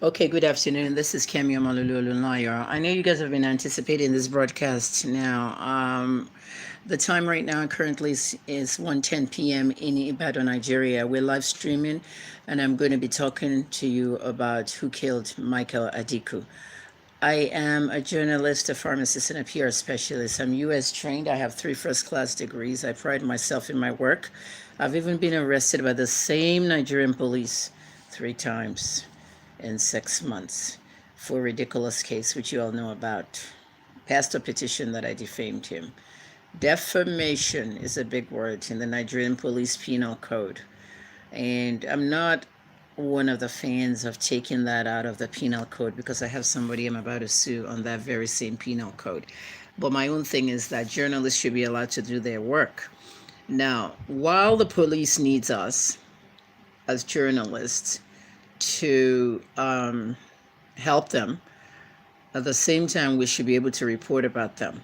Okay, good afternoon. This is Kemi Omalulu. I know you guys have been anticipating this broadcast now. The time right now currently is 1:10 p.m. in Ibadan, Nigeria. We're live streaming, and I'm going to be talking to you about who killed Michael Adikwu. I am a journalist, a pharmacist, and a PR specialist. I'm U.S. trained. I have 3 first-class degrees. I pride myself in my work. I've even been arrested by the same Nigerian police 3 times in 6 months for a ridiculous case, which you all know about. Passed a petition that I defamed him. Defamation is a big word in the Nigerian Police Penal Code. And I'm not one of the fans of taking that out of the penal code because I have somebody I'm about to sue on that very same penal code. But my own thing is that journalists should be allowed to do their work. Now, while the police needs us as journalists to help them, at the same time, we should be able to report about them.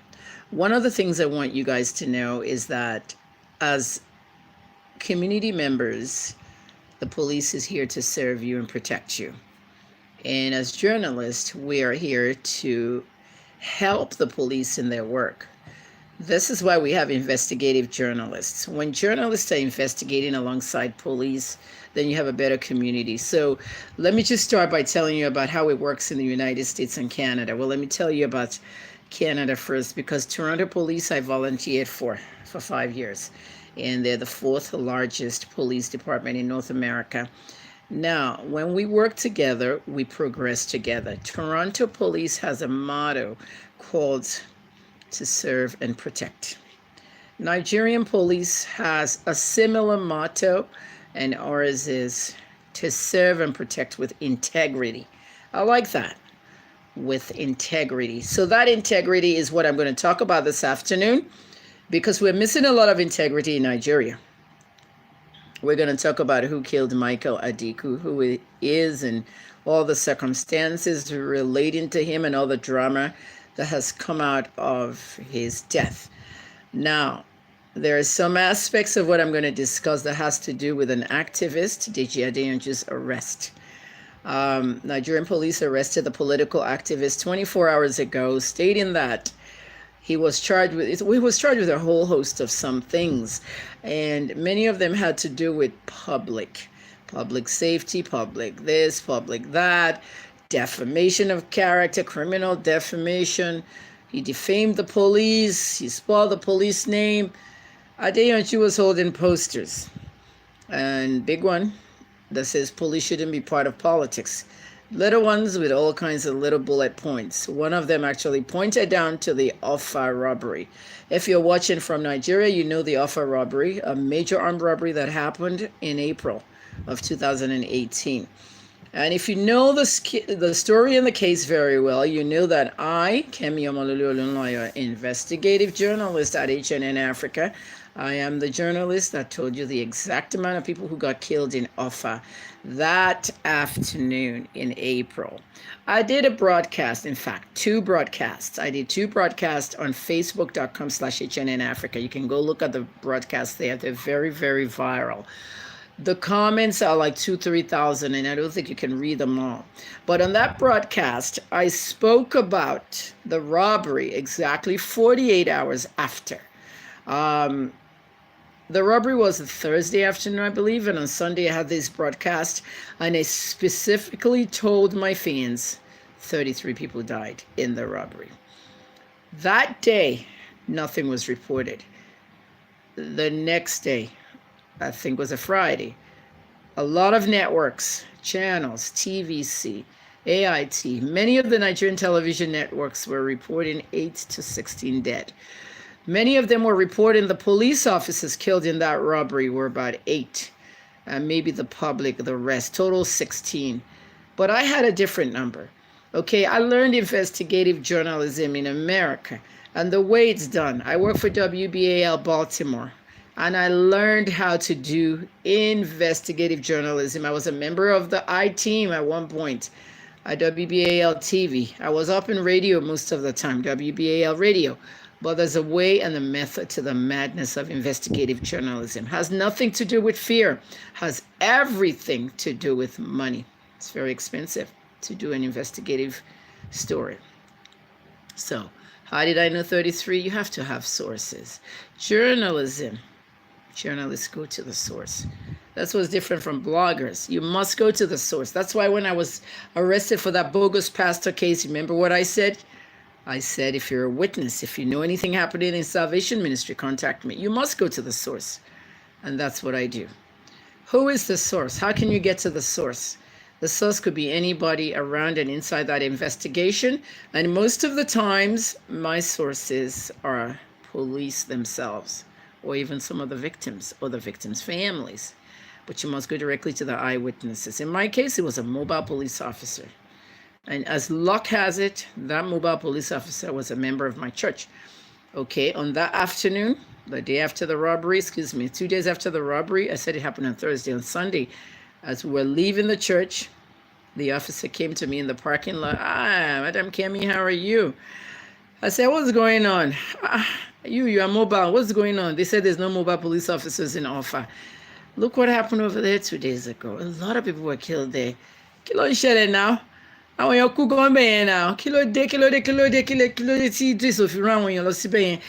One of the things I want you guys to know is that as community members, the police is here to serve you and protect you. And as journalists, we are here to help the police in their work. This is why we have investigative journalists. When journalists are investigating alongside police, then you have a better community. So let me just start by telling you about how it works in the United States and Canada. Well, let me tell you about Canada first, because Toronto Police I volunteered for 5 years. And they're the 4th largest police department in North America. Now, when we work together, we progress together. Toronto Police has a motto called to serve and protect. Nigerian police has a similar motto, and ours is to serve and protect with integrity. I like that, with integrity. So that integrity is what I'm going to talk about this afternoon, because we're missing a lot of integrity in Nigeria. We're going to talk about who killed Michael Adikwu, who he is, and all the circumstances relating to him and all the drama that has come out of his death. Now, there are some aspects of what I'm going to discuss that has to do with an activist, Deji Adeyanju's arrest. Nigerian police arrested the political activist 24 hours ago, stating that he was charged with a whole host of some things, and many of them had to do with public safety, public this, public that, defamation of character, criminal defamation. He defamed the police. He spoiled the police name. Adeyanju was holding posters, and big one that says police shouldn't be part of politics. Little ones with all kinds of little bullet points. One of them actually pointed down to the Offa robbery. If you're watching from Nigeria, you know the Offa robbery, a major armed robbery that happened in April of 2018. And if you know the story and the case very well, you know that I, Kemi Omalulu, investigative journalist at HNN Africa, I am the journalist that told you the exact amount of people who got killed in Offa that afternoon in April. I did a broadcast, in fact, 2 broadcasts. I did 2 broadcasts on facebook.com/HNN Africa. You can go look at the broadcasts there. They're very, very viral. The comments are like 2,000-3,000, and I don't think you can read them all. But on that broadcast, I spoke about the robbery exactly 48 hours after. The robbery was a Thursday afternoon, I believe, and on Sunday I had this broadcast, and I specifically told my fans 33 people died in the robbery. That day, nothing was reported. The next day, I think was a Friday, a lot of networks, channels, TVC, AIT, many of the Nigerian television networks were reporting 8 to 16 dead. Many of them were reporting the police officers killed in that robbery were about 8, and maybe the public, the rest, total 16. But I had a different number. Okay, I learned investigative journalism in America, and the way it's done. I work for WBAL Baltimore, and I learned how to do investigative journalism. I was a member of the I-team at one point at WBAL TV. I was up in radio most of the time, WBAL radio. But there's a way and a method to the madness of investigative journalism. Has nothing to do with fear. Has everything to do with money. It's very expensive to do an investigative story. So, how did I know 33? You have to have sources. Journalism. Journalists go to the source. That's what's different from bloggers. You must go to the source. That's why when I was arrested for that bogus pastor case, remember what I said? I said, if you're a witness, if you know anything happening in Salvation Ministry, contact me. You must go to the source. And that's what I do. Who is the source? How can you get to the source? The source could be anybody around and inside that investigation. And most of the times, my sources are police themselves, or even some of the victims or the victims' families. But you must go directly to the eyewitnesses. In my case, it was a mobile police officer. And as luck has it, that mobile police officer was a member of my church. Okay, on that afternoon, the day after the robbery, 2 days after the robbery, I said it happened on Thursday. On Sunday, as we were leaving the church, the officer came to me in the parking lot. Madam Kemi, how are you? I said, what's going on? You are mobile. What's going on? They said there's no mobile police officers in Offa. Look what happened over there 2 days ago. A lot of people were killed there. Kilo shele now. Àwọn èèyàn kú gan bẹ́ẹ̀ yẹn náà. Kí ló dé tí ìsòfin rán àwọn èèyàn lọ síbẹ̀ yẹn.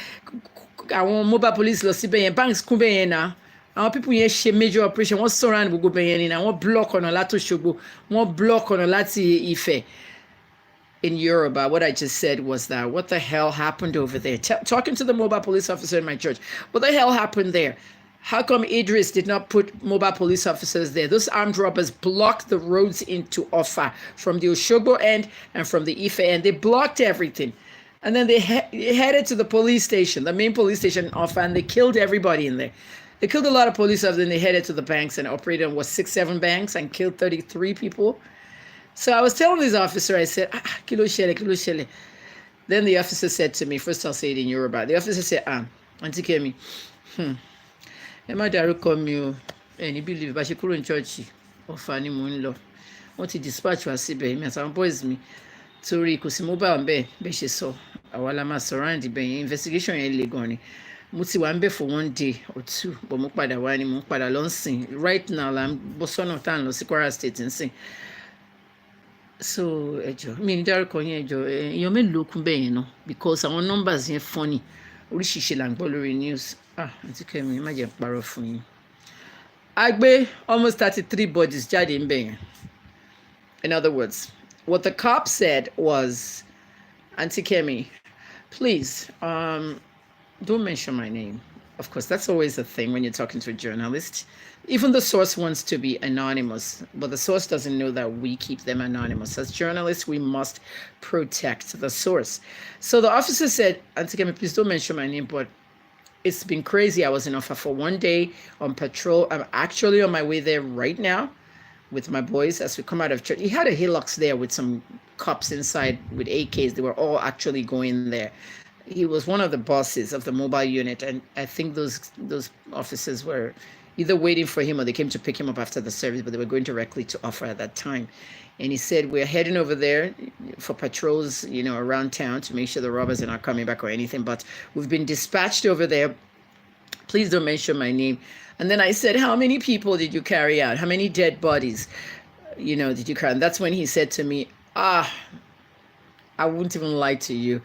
Àwọn mobile police lọ síbẹ̀ yẹn. Banks kún bẹ́ẹ̀ yẹn náà. Àwọn people yẹn ṣe major operation. Wọ́n surround gbogbo bẹ́ẹ̀ yẹn ni náà. Wọ́n block ọ̀nà láti Òṣogbo. Wọ́n block ọ̀nà láti Ifẹ̀. In Yoruba, what I just said was that what the hell happened over there? Talking to the mobile police officer in my church. What the hell happened there? How come Idris did not put mobile police officers there? Those armed robbers blocked the roads into Offa from the Oshogo end and from the Ife end. They blocked everything. And then they headed to the police station, the main police station in Offa, and they killed everybody in there. They killed a lot of police officers, and they headed to the banks and operated on 6-7 banks and killed 33 people. So I was telling this officer, I said, kilo shele. Then the officer said to me, first I'll say it in Yoruba. The officer said, Auntie Kemi, Emma dárúkọ mi o, ẹni believe bá ṣe kúrò ní church Ọ̀fà ni mò ń lọ. Wọ́n ti dispatch wá síbẹ̀ mi àtàwọn boys mi torí kò sí mobile ńbẹ̀ bẹ́ẹ̀ ṣe sọ. Àwa la máa surround ibẹ̀ yẹn, investigation yẹn le gan ni. Mo ti wà ńbẹ̀ for 1 day or 2, but mo padà wá ni mo padà lọ ń sìn. Right now la ń bọ́ sọ́nà tá à ń lọ sí Kwara State ń sìn. So ẹjọ́ mi ní dárúkọ yẹn ẹjọ́ èèyàn mélòó kún bẹ́ẹ̀ yẹn náà because àwọn numbers yẹn funny oríṣiríṣi là ń gbọ́ lórí news. Àǹtí Kẹ́mi má jẹ́ parọ́ fún yín. A gbé almost 33 bodies jáde ń bẹ̀ yẹn. In other words, what the cop said was, Auntie Kemi, please, don't mention my name. Of course, that's always a thing when you're talking to a journalist. Even the source wants to be anonymous, but the source doesn't know that we keep them anonymous. As journalists, we must protect the source. So the officer said, Auntie Kemi, please don't mention my name, but it's been crazy. I was in Offa for 1 day on patrol. I'm actually on my way there right now with my boys as we come out of church. He had a Hilux there with some cops inside with AKs. They were all actually going there. He was one of the bosses of the mobile unit, and I think those officers were either waiting for him or they came to pick him up after the service, but they were going directly to Offa at that time. And he said, we're heading over there for patrols, around town to make sure the robbers are not coming back or anything, but we've been dispatched over there. Please don't mention my name. And then I said, how many people did you carry out? How many dead bodies, did you carry? And that's when he said to me, I wouldn't even lie to you.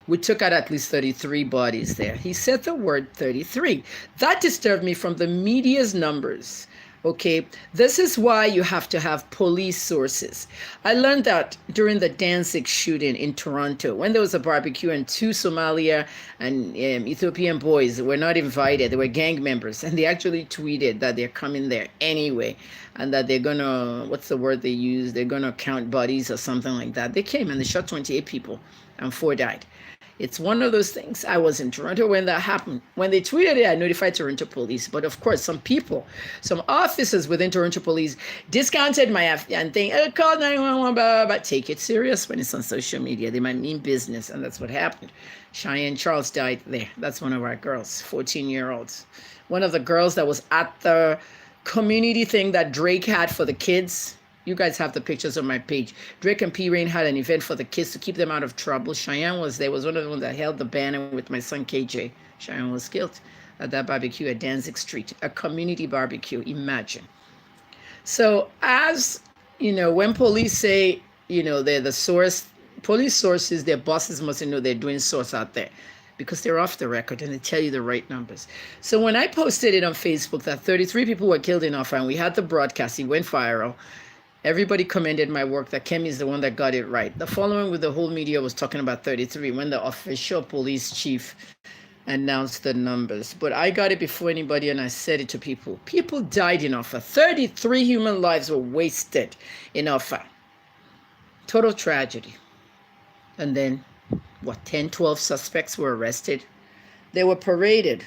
We took out at least 33 bodies there. He said the word 33. That disturbed me from the media's numbers. Okay, this is why you have to have police sources. I learned that during the Danzig shooting in Toronto, when there was a barbecue and 2 Somalia and Ethiopian boys were not invited. They were gang members, and they actually tweeted that they're coming there anyway, and that they're gonna, what's the word they use? They're gonna count bodies or something like that. They came and they shot 28 people and 4 died. It's one of those things. I was in Toronto when that happened. When they tweeted it, I notified Toronto police. But of course, some officers within Toronto police discounted my and think, call 911, but take it serious when it's on social media. They might mean business, and that's what happened. Cheyenne Charles died there. That's one of our girls, 14-year-olds. One of the girls that was at the community thing that Drake had for the kids. You guys have the pictures on my page. Drake and P. Rain had an event for the kids to keep them out of trouble. Cheyenne was there, was one of the ones that held the banner with my son KJ. Cheyenne was killed at that barbecue at Danzig Street, a community barbecue, imagine. So as, when police say they're the source. Police sources, their bosses mustn't know they're doing source out there because they're off the record and they tell you the right numbers. So when I posted it on Facebook that 33 people were killed in Offa and we had the broadcast, it went viral. Everybody commended my work that Kemi is the one that got it right. The following with the whole media was talking about 33 when the official police chief announced the numbers. But I got it before anybody and I said it to people. People died in Offa. 33 human lives were wasted in Offa. Total tragedy. And then, 10, 12 suspects were arrested. They were paraded.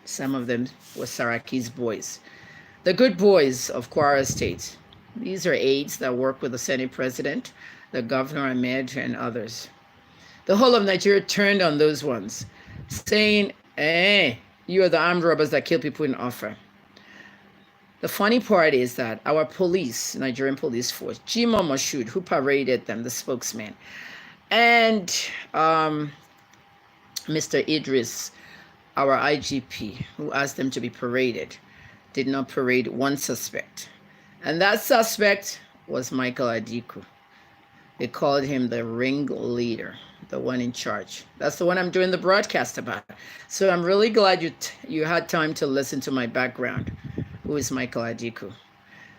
Some of them were Saraki's boys. The good boys of Kwara State. These are aides that work with the Senate President, the Governor Ahmed, and others. The whole of Nigeria turned on those ones, saying, you are the armed robbers that kill people in Offa. The funny part is that our police, Nigerian police force, Jimoh Moshood, who paraded them, the spokesman, and Mr. Idris, our IGP, who asked them to be paraded, did not parade one suspect. And that suspect was Michael Adikwu. They called him the ringleader, the one in charge. That's the one I'm doing the broadcast about. So I'm really glad you had time to listen to my background. Who is Michael Adikwu?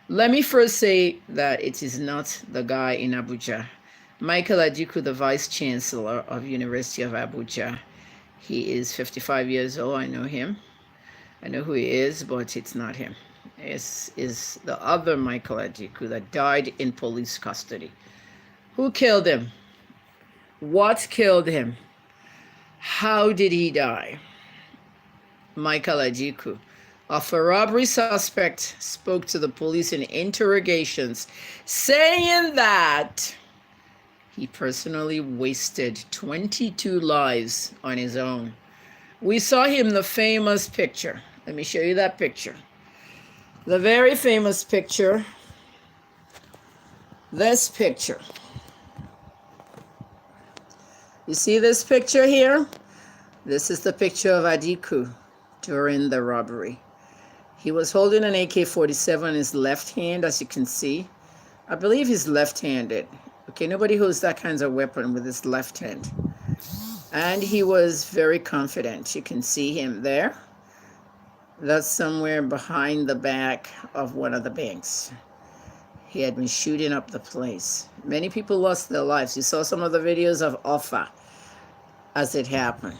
Let me first say that it is not the guy in Abuja. Michael Adikwu, the Vice Chancellor of University of Abuja. He is 55 years old. I know him. I know who he is, but it's not him. It is the other Michael Adikwu that died in police custody. Who killed him? What killed him? How did he die? Michael Adikwu, of a robbery suspect, spoke to the police in interrogations, saying that he personally wasted 22 lives on his own. We saw him the famous picture. Let me show you that picture. The very famous picture. This picture. You see this picture here? This is the picture of Adikwu during the robbery. He was holding an AK-47 in his left hand, as you can see. I believe he's left-handed. Okay, nobody holds that kind of weapon with his left hand. And he was very confident. You can see him there. That's somewhere behind the back of one of the banks. He had been shooting up the place. Many people lost their lives. You saw some of the videos of Offa as it happened.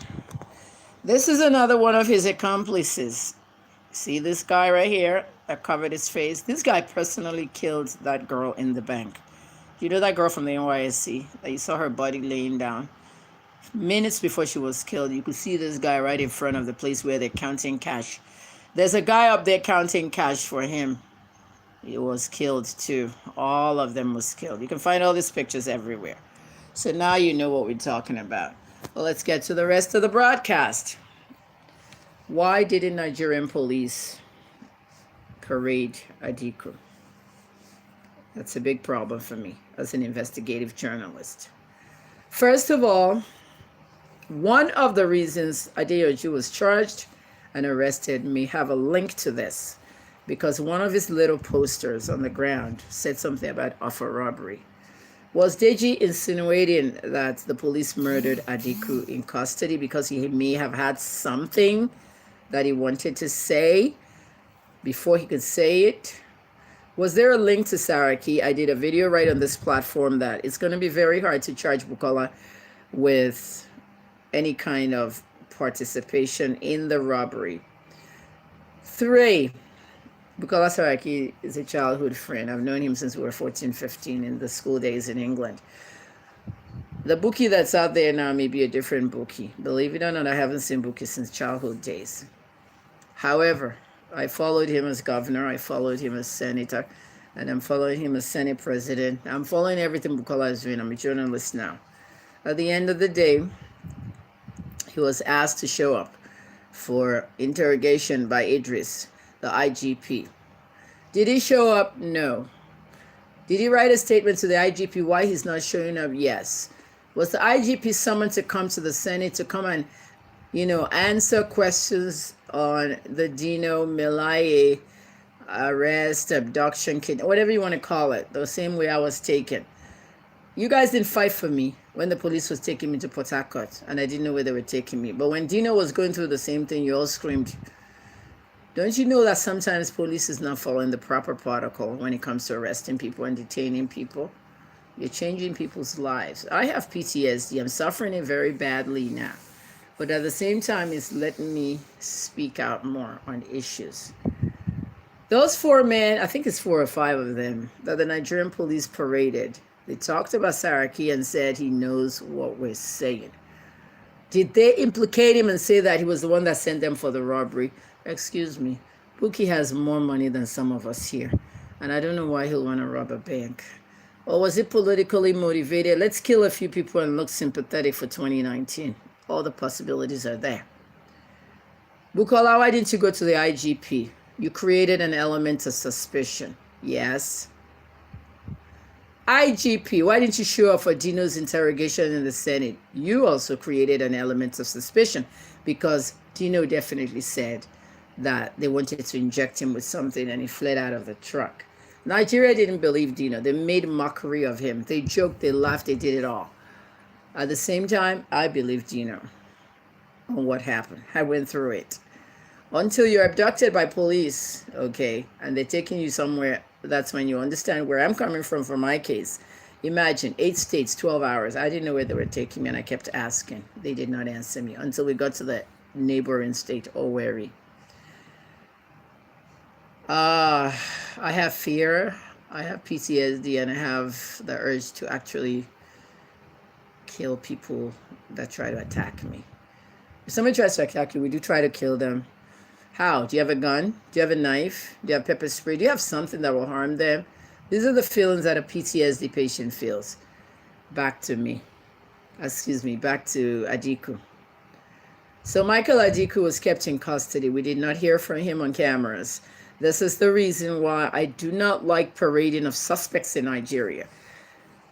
This is another one of his accomplices. See this guy right here that covered his face? This guy personally killed that girl in the bank. You know that girl from the NYSC that you saw her body laying down? Minutes before she was killed, you could see this guy right in front of the place where they're counting cash. There's a guy up there counting cash for him. He was killed too. All of them was killed. You can find all these pictures everywhere. So now you know what we're talking about. Well, let's get to the rest of the broadcast. Why didn't Nigerian police parade Adikwu? That's a big problem for me as an investigative journalist. First of all, one of the reasons Adeoju was charged and arrested may have a link to this, because one of his little posters on the ground said something about Offa robbery. Was Deji insinuating that the police murdered Adikwu in custody because he may have had something that he wanted to say before he could say it? Was there a link to Saraki? I did a video right on this platform that it's going to be very hard to charge Bukola with any kind of participation in the robbery. 3, Bukola Saraki is a childhood friend. I've known him since we were 14, 15 in the school days in England. The Buki that's out there now may be a different Buki. Believe it or not, I haven't seen Buki since childhood days. However, I followed him as governor, I followed him as senator, and I'm following him as Senate president. I'm following everything Bukola is doing. I'm a journalist now. At the end of the day, he was asked to show up for interrogation by Idris, the IGP. Did he show up? No. Did he write a statement to the IGP why he's not showing up? Yes. Was the IGP summoned to come to the Senate to come and, answer questions on the Dino Melaye arrest, abduction, whatever you want to call it, the same way I was taken? You guys didn't fight for me when the police was taking me to Port Harcourt, and I didn't know where they were taking me. But when Dino was going through the same thing, you all screamed. Don't you know that sometimes police is not following the proper protocol when it comes to arresting people and detaining people? You're changing people's lives. I have PTSD. I'm suffering it very badly now. But at the same time, it's letting me speak out more on issues. Those 4 men, I think it's 4 or 5 of them, that the Nigerian police paraded. They talked about Saraki and said he knows what we're saying. Did they implicate him and say that he was the one that sent them for the robbery? Excuse me. Buki has more money than some of us here. And I don't know why he'll want to rob a bank. Or was it politically motivated? Let's kill a few people and look sympathetic for 2019. All the possibilities are there. Bukola, why didn't you go to the IGP? You created an element of suspicion. Yes. IGP, why didn't you show up for Dino's interrogation in the Senate? You also created an element of suspicion because Dino definitely said that they wanted to inject him with something and he fled out of the truck. Nigeria didn't believe Dino. They made mockery of him. They joked, they laughed, they did it all. At the same time, I believe Dino on what happened. I went through it. Until you're abducted by police, okay, and they're taking you somewhere, that's when you understand where I'm coming from for my case. Imagine 8 states, 12 hours. I didn't know where they were taking me, and I kept asking. They did not answer me until we got to the neighboring state, Owerri. I have fear, I have PTSD, and I have the urge to actually kill people that try to attack me. If somebody tries to attack you, we do try to kill them. How? Do you have a gun? Do you have a knife? Do you have pepper spray? Do you have something that will harm them? These are the feelings that a PTSD patient feels. Back to Adikwu. So Michael Adikwu was kept in custody. We did not hear from him on cameras. This is the reason why I do not like parading of suspects in Nigeria.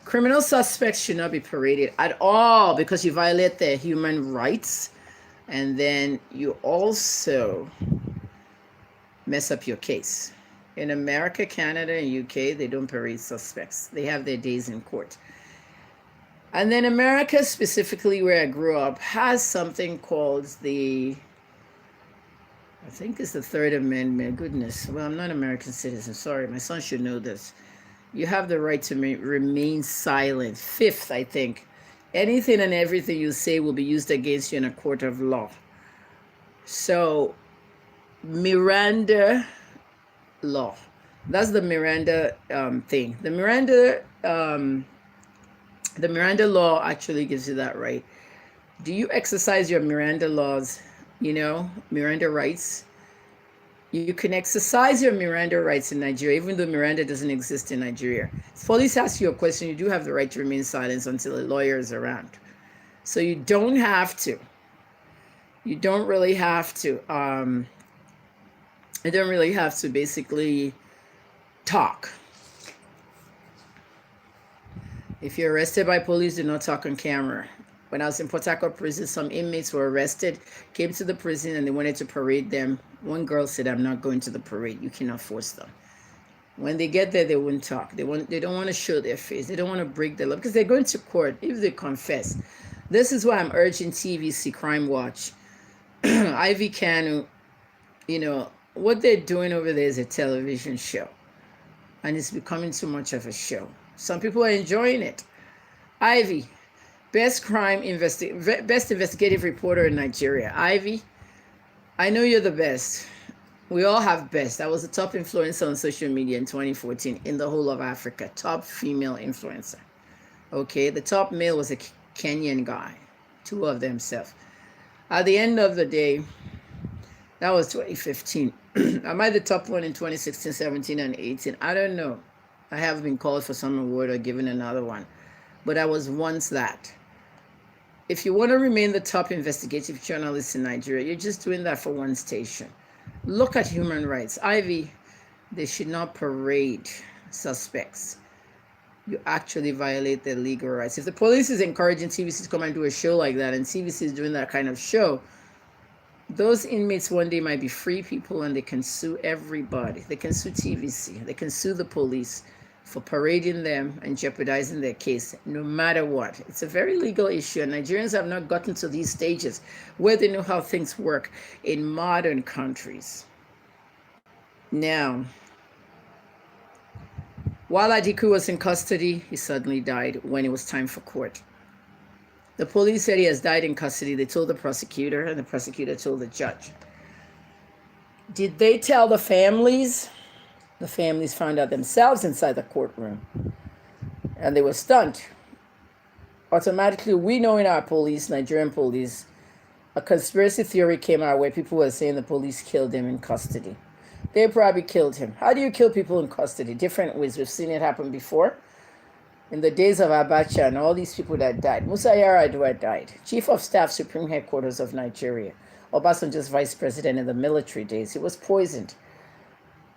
Criminal suspects should not be paraded at all because you violate their human rights. And then you also mess up your case. In America, Canada, and UK, they don't parade suspects. They have their days in court. And then America, specifically where I grew up, has something called I think it's the Third Amendment. Goodness, well, I'm not an American citizen. Sorry, my son should know this. You have the right to remain silent. Fifth, I think. Anything and everything you say will be used against you in a court of law. So, Miranda law. That's the Miranda thing. The Miranda law actually gives you that right. Do you exercise your Miranda laws? Miranda rights. You can exercise your Miranda rights in Nigeria, even though Miranda doesn't exist in Nigeria. If police ask you a question, you do have the right to remain silent until a lawyer is around. So you don't have to. You don't really have to. You don't really have to basically talk. If you're arrested by police, do not talk on camera. When I was in Port Harcourt prison, some inmates were arrested, came to the prison, and they wanted to parade them. One girl said, "I'm not going to the parade. You cannot force them." When they get there, they won't talk. They don't want to show their face. They don't want to break their law because they're going to court if they confess. This is why I'm urging TVC Crime Watch, Ivy Kanu, what they're doing over there is a television show. And it's becoming too much of a show. Some people are enjoying it. Ivy, best investigative reporter in Nigeria. Ivy, I know you're the best. We all have best. I was a top influencer on social media in 2014 in the whole of Africa. Top female influencer. Okay, the top male was a Kenyan guy. 2 of themselves. At the end of the day, that was 2015. Am I the top one in 2016, 17, and 18? I don't know. I haven't been called for some award or given another one. But I was once that. If you want to remain the top investigative journalist in Nigeria, you're just doing that for one station. Look at human rights. Ivy, they should not parade suspects. You actually violate their legal rights. If the police is encouraging TVC to come and do a show like that, and TVC is doing that kind of show, those inmates one day might be free people and they can sue everybody. They can sue TVC. They can sue the police for parading them and jeopardizing their case, no matter what. It's a very legal issue, and Nigerians have not gotten to these stages where they know how things work in modern countries. Now, while Adikwu was in custody, he suddenly died when it was time for court. The police said he has died in custody. They told the prosecutor, and the prosecutor told the judge. Did they tell the families? The families found out themselves inside the courtroom, and they were stunned. Automatically, we know in our police, Nigerian police, a conspiracy theory came out where people were saying the police killed him in custody. They probably killed him. How do you kill people in custody? Different ways. We've seen it happen before. In the days of Abacha and all these people that died. Musa Yar'Adua died. Chief of Staff, Supreme Headquarters of Nigeria. Obasanjo's vice president in the military days. He was poisoned.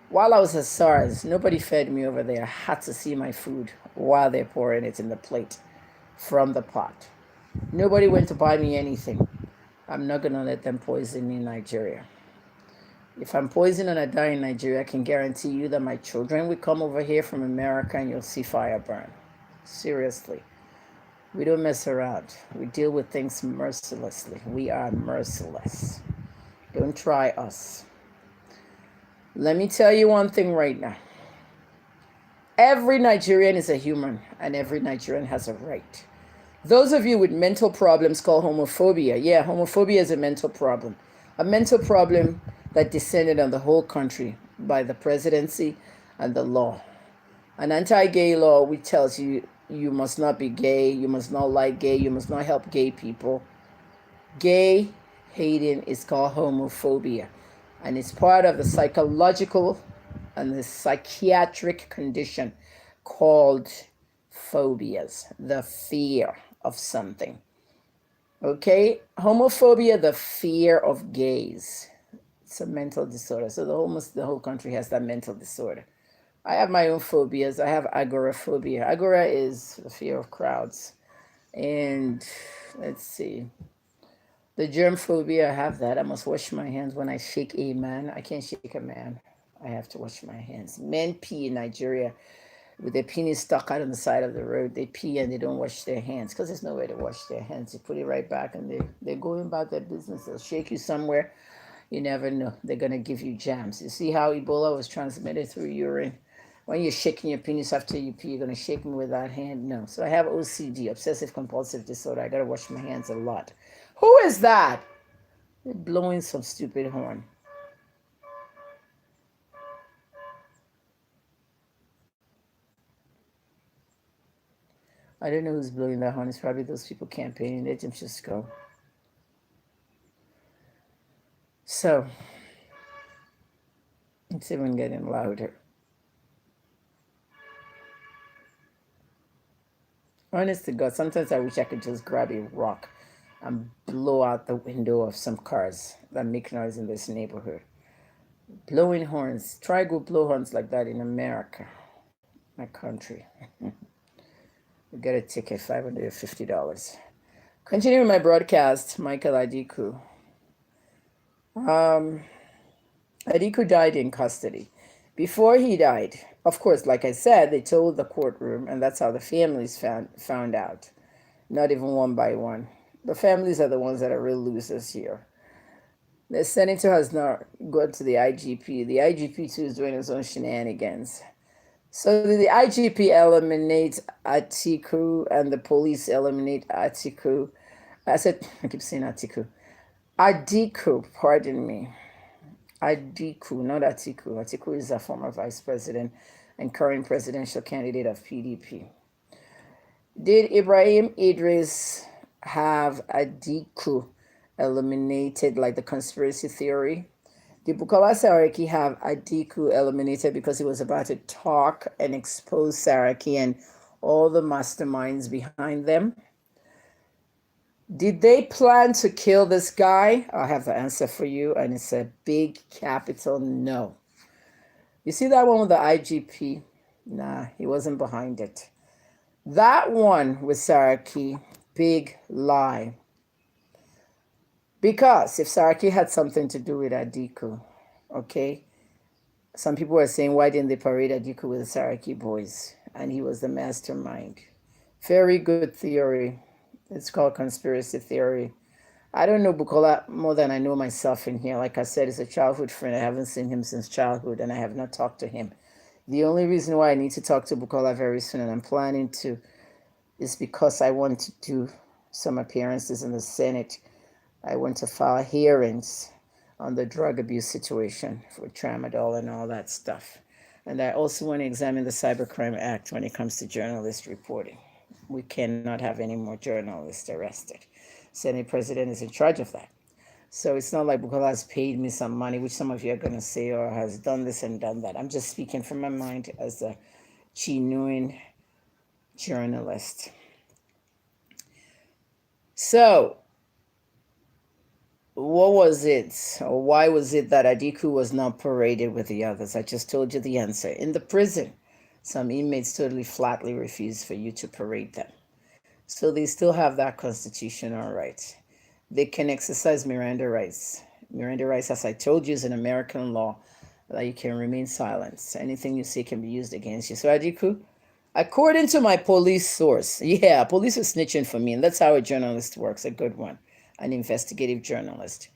While I was at SARS, nobody fed me over there. I had to see my food while they're pouring it in the plate from the pot. Nobody went to buy me anything. I'm not going to let them poison me in Nigeria. If I'm poisoned and I die in Nigeria, I can guarantee you that my children will come over here from America and you'll see fire burn. Seriously. We don't mess around. We deal with things mercilessly. We are merciless. Don't try us. Let me tell you one thing right now. Every Nigerian is a human, and every Nigerian has a right. Those of you with mental problems called homophobia, yeah, homophobia is a mental problem that descended on the whole country by the presidency and the law. An anti-gay law which tells you you must not be gay, you must not like gay, you must not help gay people. Gay hating is called homophobia, and it's part of the psychological and the psychiatric condition called phobias, the fear of something. Okay? Homophobia, the fear of gays. It's a mental disorder. So the whole country has that mental disorder. I have my own phobias. I have agoraphobia. Agora is the fear of crowds. And let's see. The germ phobia, I have that. I must wash my hands when I shake a man. I can't shake a man. I have to wash my hands. Men pee in Nigeria with their penis stuck out on the side of the road. They pee and they don't wash their hands because there's no way to wash their hands. You put it right back and they're going about their business. They'll shake you somewhere. You never know. They're going to give you jams. You see how Ebola was transmitted through urine? When you're shaking your penis after you pee, you're going to shake me with that hand? No. So I have OCD, obsessive compulsive disorder. I got to wash my hands a lot. Who is that? They're blowing some stupid horn. I don't know who's blowing that horn. It's probably those people campaigning. Let them just go. So, it's even getting louder. Honest to God, sometimes I wish I could just grab a rock and blow out the window of some cars that make noise in this neighborhood. Blowing horns. Try go blow horns like that in America, my country. You get a ticket, $550. Continuing my broadcast, Michael Adikwu. Adikwu died in custody. Before he died, of course, like I said, they told the courtroom, and that's how the families found out. Not even one by one. The families are the ones that are real losers here. The senator has not gone to the IGP. The IGP too is doing his own shenanigans. So the IGP eliminate Adikwu and the police eliminate Adikwu. I keep saying Adikwu. Adikwu, pardon me. Adikwu, not Atiku. Atiku is a former vice president and current presidential candidate of PDP. Did Ibrahim Idris have Adikwu eliminated like the conspiracy theory? Did Bukola Saraki have Adikwu eliminated because he was about to talk and expose Saraki and all the masterminds behind them? Did they plan to kill this guy? I have the answer for you, and it's a big capital no. You see that one with the IGP? Nah, he wasn't behind it. That one with Saraki, big lie. Because if Saraki had something to do with Adikwu, okay, some people are saying, why didn't they parade Adikwu with the Saraki boys? and he was the mastermind. Very good theory. It's called conspiracy theory. I don't know Bukola more than I know myself in here. Like I said, he's a childhood friend. I haven't seen him since childhood, and I have not talked to him. The only reason why I need to talk to Bukola very soon, and I'm planning to, is because I want to do some appearances in the Senate. I want to file hearings on the drug abuse situation for tramadol and all that stuff. And I also want to examine the Cybercrime Act when it comes to journalist reporting. We cannot have any more journalists arrested. Senate president is in charge of that. So it's not like Bukola has paid me some money, which some of you are going to say, or has done this and done that. I'm just speaking from my mind as a genuine journalist. So, what was it, or why was it that Adikwu was not paraded with the others? I just told you the answer. In the prison, some inmates totally flatly refused for you to parade them. So they still have that constitutional right. They can exercise Miranda rights. Miranda rights, as I told you, is an American law that you can remain silent. Anything you say can be used against you. So Adikwu, according to my police source, yeah, police are snitching for me, and that's how a journalist works, a good one, an investigative journalist.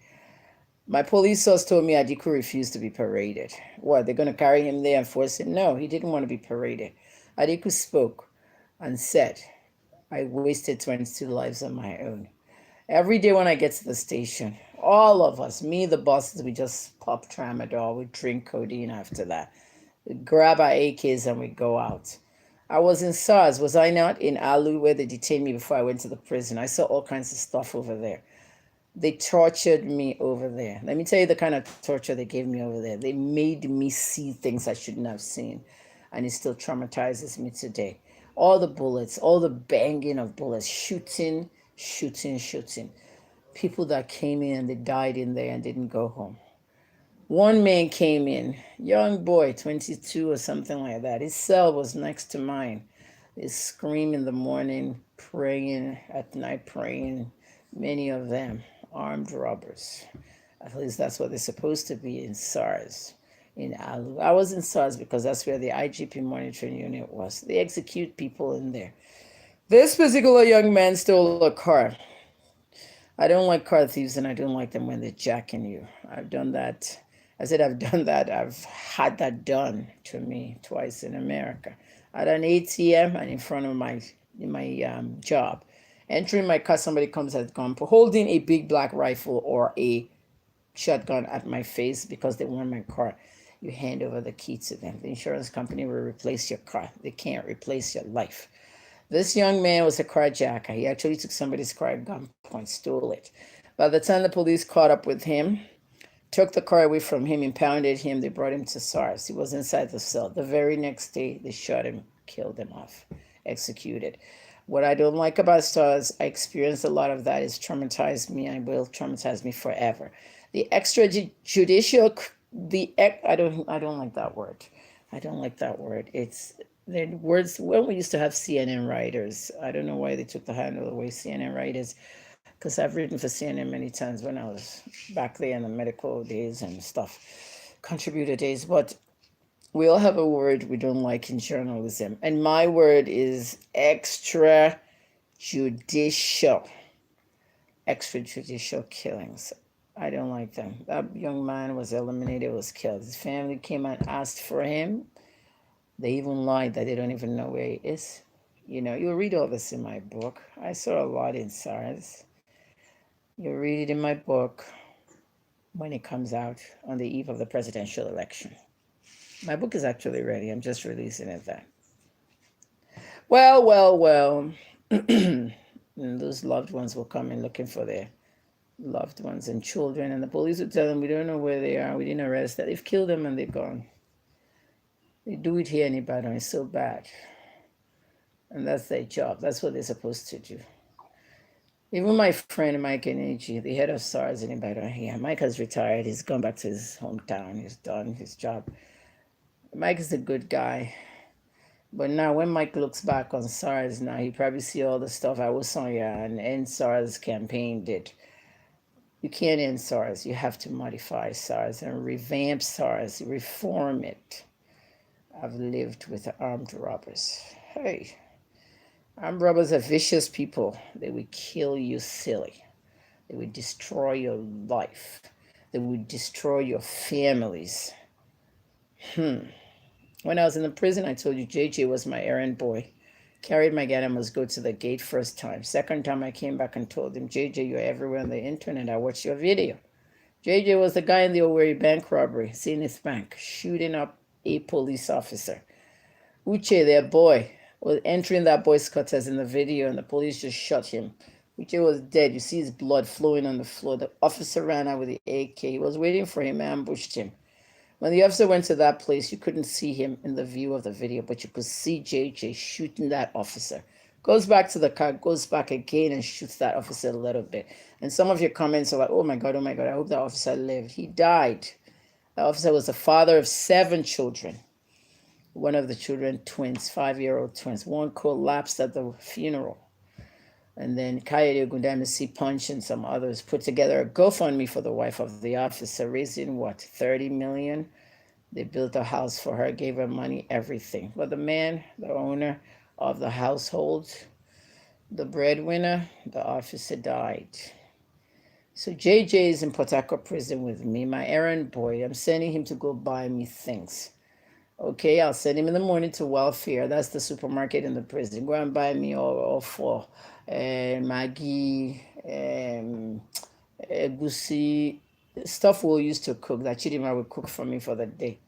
My police source told me Adikwu refused to be paraded. What, they're going to carry him there and force him? No, he didn't want to be paraded. Adikwu spoke and said, I wasted 22 lives on my own. Every day when I get to the station, all of us, me, the bosses, we just pop tramadol, we drink codeine after that. We grab our AKs and we go out. I was in SARS, was I not? In Alu, where they detained me before I went to the prison. I saw all kinds of stuff over there. They tortured me over there. Let me tell you the kind of torture they gave me over there. They made me see things I shouldn't have seen. And it still traumatizes me today. All the bullets, all the banging of bullets, shooting. People that came in and they died in there and didn't go home. One man came in, young boy, 22 or something like that. His cell was next to mine. They scream in the morning, praying at night, praying. Many of them armed robbers. At least that's what they're supposed to be in SARS, in Alu. I was in SARS because that's where the IGP monitoring unit was. They execute people in there. This particular young man stole a car. I don't like car thieves, and I don't like them when they're jacking you. I've done that. I said I've done that. I've had that done to me twice in America. At an ATM and in front of my job. Entering my car, somebody comes at gunpoint, holding a big black rifle or a shotgun at my face because they want my car. You hand over the key to them. The insurance company will replace your car. They can't replace your life. This young man was a carjacker. He actually took somebody's car at gunpoint, stole it. By the time the police caught up with him, took the car away from him, impounded him, they brought him to SARS. He was inside the cell. The very next day, they shot him, killed him off, executed. What I don't like about SARS, I experienced a lot of that. It's traumatized me and will traumatize me forever. The extrajudicial, I don't like that word. I don't like that word. It's the words when we used to have CNN writers. I don't know why they took the handle away, CNN writers, because I've written for CNN many times when I was back there in the medical days and stuff, contributor days. But we all have a word we don't like in journalism. And my word is extrajudicial. Extrajudicial killings. I don't like them. That young man was eliminated, was killed. His family came and asked for him. They even lied that they don't even know where he is. You know, you'll read all this in my book. I saw a lot in SARS. You'll read it in my book when it comes out on the eve of the presidential election. My book is actually ready. I'm just releasing it then. Well. And those loved ones will come in looking for their loved ones and children, and the police will tell them, we don't know where they are. We didn't arrest them. They've killed them and they're gone. They do it here in Ibadan. It's so bad. And that's their job. That's what they're supposed to do. Even my friend Mike Adikwu, the head of SARS in Ibadan here, Mike has retired. He's gone back to his hometown. He's done his job. Mike is a good guy. But now when Mike looks back on SARS now, he probably see all the stuff I was on here and End SARS campaign did. You can't end SARS. You have to modify SARS and revamp SARS, reform it. I've lived with armed robbers. Hey, armed robbers are vicious people. They will kill you silly. They will destroy your life. They will destroy your families. When I was in the prison, I told you JJ was my errand boy. Carried my gun and must go to the gate first time. Second time I came back and told him, JJ, you're everywhere on the internet. I watched your video. JJ was the guy in the Owerri bank robbery, Zenith Bank, shooting up a police officer. Uche, their boy, was entering that boy's quarters in the video, and the police just shot him. Uche was dead. You see his blood flowing on the floor. The officer ran out with the AK. He was waiting for him, ambushed him. When the officer went to that place, you couldn't see him in the view of the video, but you could see JJ shooting that officer. Goes back to the car, goes back again and shoots that officer a little bit. And some of your comments are like, oh my God, I hope that officer lived. He died. The officer was the father of 7 children. One of the children, twins, 5-year-old twins. One collapsed at the funeral. And then Kayode Gundamisi Punch and some others put together a GoFundMe for the wife of the officer, raising what, 30 million? They built a house for her, gave her money, everything. But the man, the owner of the household, the breadwinner, the officer died. So JJ is in Port Harcourt prison with me, my errand boy. I'm sending him to go buy me things. Okay, I'll send him in the morning to welfare. That's the supermarket in the prison. Go and buy me all for Maggi, egusi, stuff we'll use to cook, that Chidima will cook for me for the day.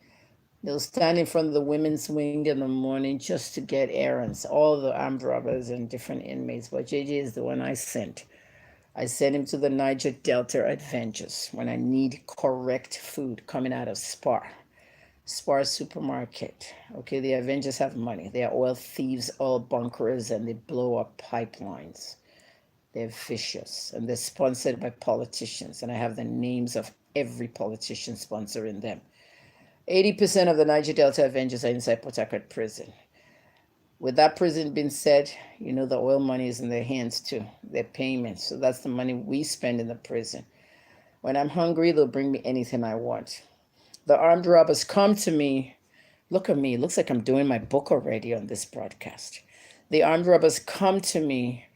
They'll stand in front of the women's wing in the morning just to get errands, all the armed robbers and different inmates. But JJ is the one I sent. I sent him to the Niger Delta Adventures when I need correct food coming out of Spar supermarket. Okay, the Avengers have money. They are oil thieves, oil bunkers, and they blow up pipelines. They're vicious, and they're sponsored by politicians. And I have the names of every politician sponsoring them. 80% of the Niger Delta Avengers are inside Port Harcourt prison. With that prison being said, you know the oil money is in their hands too, their payments. So that's the money we spend in the prison. When I'm hungry, they'll bring me anything I want. The armed robbers come to me. Look at me. It looks like I'm doing my book already on this broadcast. The armed robbers come to me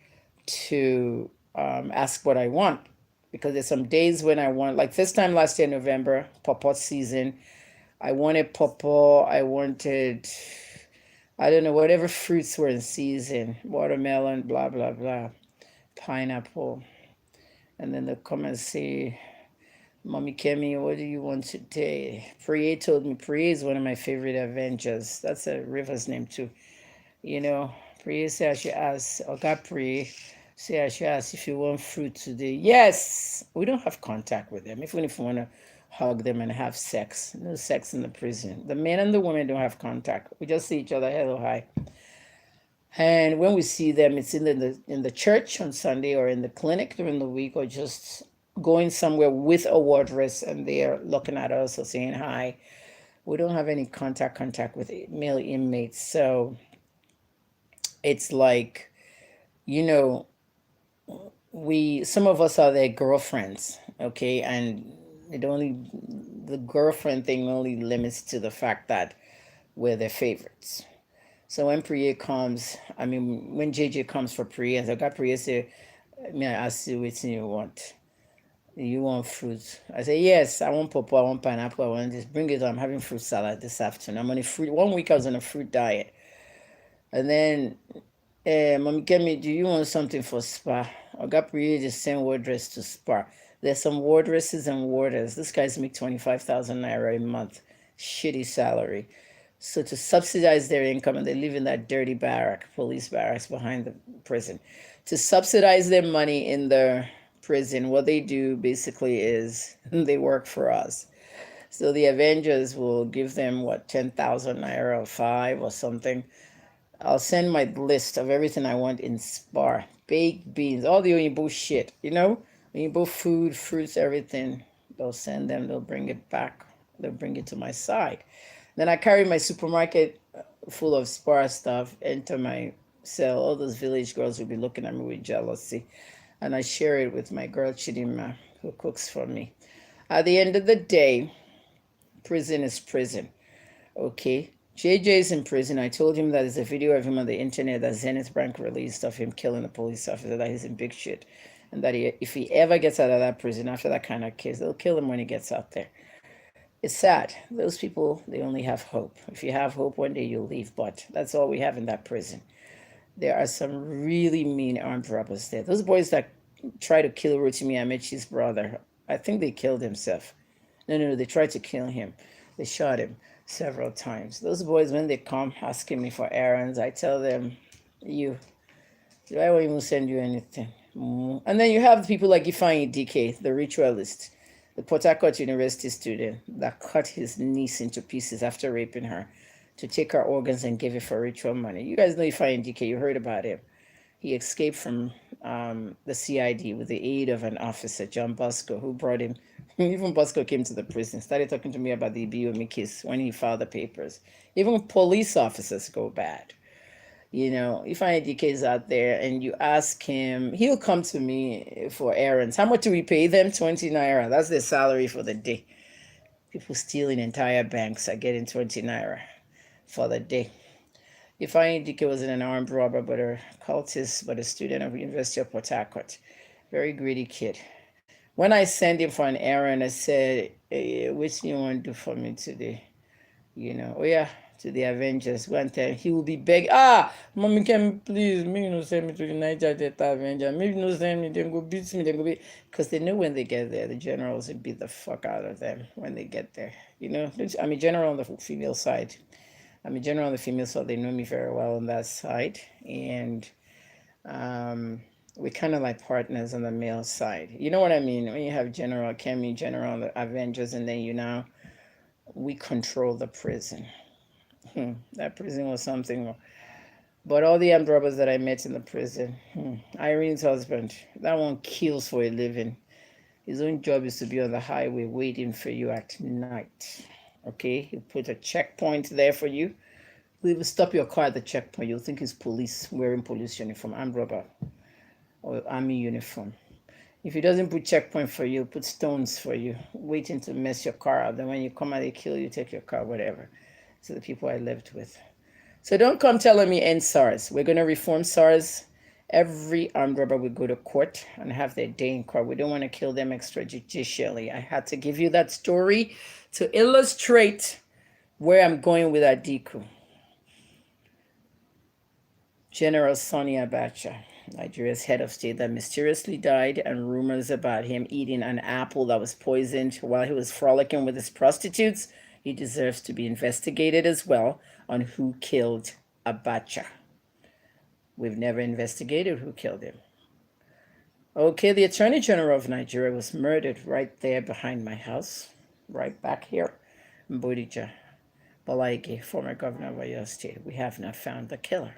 to ask what I want. Because there's some days when I want, like this time last year, November, pawpaw season, I wanted pawpaw, I wanted, I don't know, whatever fruits were in season, watermelon, blah, blah, blah, pineapple. And then they'll come and say, Mommy Kemi, what do you want today? Priye told me. Priye is one of my favorite Avengers. That's a river's name too. You know, Priye said I should ask, okay, Priye, say I should ask if you want fruit today. Yes! We don't have contact with them. Even if we want to hug them and have sex. No sex in the prison. The men and the women don't have contact. We just see each other, hello, hi. And when we see them, it's in the church on Sunday or in the clinic during the week or just going somewhere with a wardress and they're looking at us or saying hi. We don't have any contact with male inmates. So it's like, you know, some of us are their girlfriends, okay? And the girlfriend thing only limits to the fact that we're their favorites. So when Priya comes, when JJ comes for Priya, so I got Priya say, may I ask you what you want? You want fruit? I say, yes, I want pawpaw, I want pineapple, I want this. Bring it on. I'm having fruit salad this afternoon. I'm on a fruit. 1 week I was on a fruit diet. And then, Mommy Kemi, do you want something for spa? I got Priya to send wardress to spa. There's some wardresses and warders. This guy's make 25,000 naira a month. Shitty salary. So to subsidize their income, and they live in that dirty police barracks behind the prison. To subsidize their money in the prison, what they do basically is they work for us. So the Avengers will give them, 10,000 naira or 5 or something. I'll send my list of everything I want in Spar. Baked beans, all the Oyinbo shit, Oyinbo food, fruits, everything. They'll send them, they'll bring it back. They'll bring it to my side. Then I carry my supermarket full of Spar stuff into my cell. All those village girls will be looking at me with jealousy. And I share it with my girl Chidima, who cooks for me. At the end of the day, prison is prison, okay? JJ's in prison. I told him that there's a video of him on the internet that Zenith Bank released of him killing a police officer, that he's in big shit. And that if he ever gets out of that prison after that kind of case, they'll kill him when he gets out there. It's sad. Those people, they only have hope. If you have hope, one day you'll leave. But that's all we have in that prison. There are some really mean armed robbers there. Those boys that tried to kill Rotimi Amechi's brother, I think they killed himself. No, they tried to kill him. They shot him several times. Those boys, when they come asking me for errands, I tell them, I won't even send you anything. And then you have people like Ifeanyi DK, the ritualist, the Port Harcourt University student that cut his niece into pieces after raping her to take her organs and give it for ritual money. You guys know Ifeanyi DK, you heard about him. He escaped from the CID with the aid of an officer, John Bosco, who brought him. Even Bosco came to the prison, started talking to me about the Ibiomi case when he filed the papers. Even police officers go bad. You know, if IDK is out there and you ask him, he'll come to me for errands. How much do we pay them? 20 naira. That's their salary for the day. People stealing entire banks are getting 20 naira for the day. If IDK wasn't an armed robber, but a cultist, but a student of the University of Port Harcourt. Very greedy kid. When I sent him for an errand, I said, hey, which do you want to do for me today? You know, oh yeah, to the Avengers. One time he will be begging, mommy, can please, maybe no send me to the Niger Delta Avenger. Maybe no send me, then go beat me, then go beat. Because they know when they get there, the generals will beat the fuck out of them when they get there. You know, I'm a general on the female side. I'm a general on the female side. They know me very well on that side. And we kind of like partners on the male side. You know what I mean? When you have General Kemi, General on the Avengers, and then we control the prison. That prison was something. But all the armed robbers that I met in the prison, Irene's husband, that one kills for a living. His own job is to be on the highway waiting for you at night. Okay? He'll put a checkpoint there for you. He'll even stop your car at the checkpoint. You'll think it's police wearing police uniform, armed robber, or army uniform. If he doesn't put checkpoint for you, put stones for you, waiting to mess your car up. Then when you come out, they kill you, take your car, whatever. So the people I lived with. So don't come telling me end SARS. We're going to reform SARS. Every armed robber will go to court and have their day in court. We don't want to kill them extrajudicially. I had to give you that story to illustrate where I'm going with Adikwu. General Sani Abacha, Nigeria's head of state, that mysteriously died, and rumors about him eating an apple that was poisoned while he was frolicking with his prostitutes. He deserves to be investigated as well on who killed Abacha. We've never investigated who killed him. Okay, the Attorney General of Nigeria was murdered right there behind my house, right back here in Bodija. Balaige, former governor of Oyo State. We have not found the killer.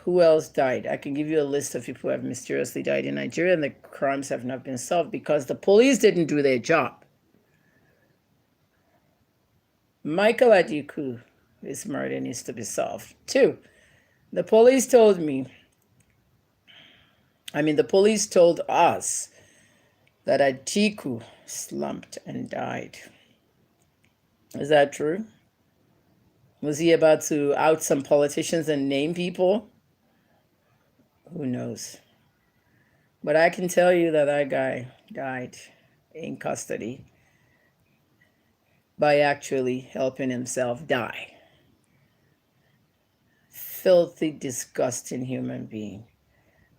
Who else died? I can give you a list of people who have mysteriously died in Nigeria, and the crimes have not been solved because the police didn't do their job. Michael Adikwu, this murder needs to be solved. 2, the police told us that Adikwu slumped and died. Is that true? Was he about to out some politicians and name people? Who knows? But I can tell you that that guy died in custody by actually helping himself die. Filthy, disgusting human being.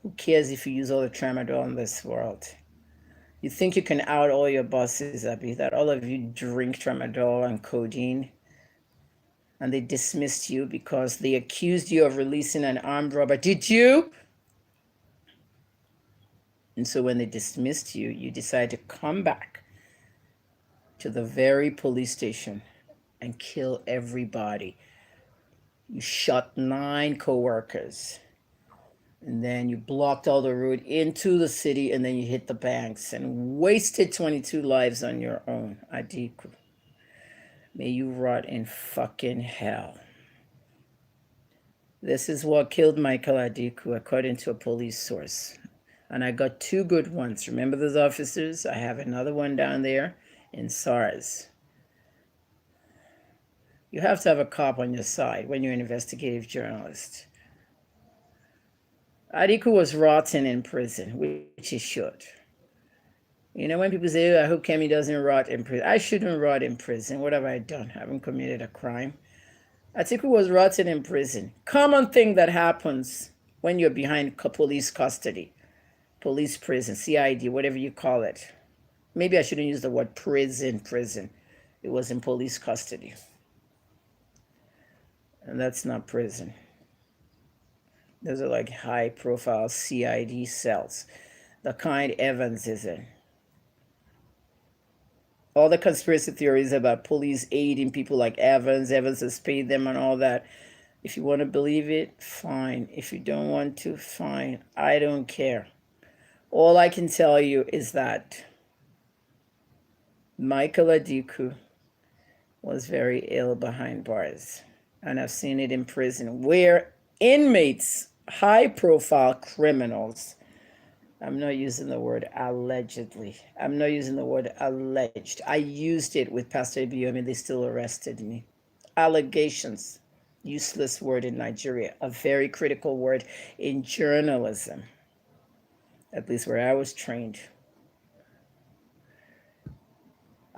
Who cares if you use all the tramadol in this world? You think you can out all your bosses, Abby, that all of you drink tramadol and codeine, and they dismissed you because they accused you of releasing an armed robber. Did you? And so when they dismissed you, you decide to come back to the very police station and kill everybody. You shot 9 co-workers. And then you blocked all the road into the city, and then you hit the banks and wasted 22 lives on your own. Adikwu. May you rot in fucking hell. This is what killed Michael Adikwu, according to a police source. And I got 2 good ones. Remember those officers? I have another one down there in SARS. You have to have a cop on your side when you're an investigative journalist. Adikwu was rotten in prison, which he should. You know, when people say, oh, I hope Kemi doesn't rot in prison. I shouldn't rot in prison. What have I done? I haven't committed a crime. Adikwu was rotten in prison. Common thing that happens when you're behind police custody, police prison, CID, whatever you call it. Maybe I shouldn't use the word prison. It was in police custody. And that's not prison. Those are like high-profile CID cells, the kind Evans is in. All the conspiracy theories about police aiding people like Evans has paid them and all that. If you want to believe it, fine. If you don't want to, fine. I don't care. All I can tell you is that Michael Adikwu was very ill behind bars. And I've seen it in prison where inmates, high-profile criminals, I'm not using the word allegedly. I'm not using the word alleged. I used it with Pastor Ibiyomi. They still arrested me. Allegations, useless word in Nigeria, a very critical word in journalism, at least where I was trained.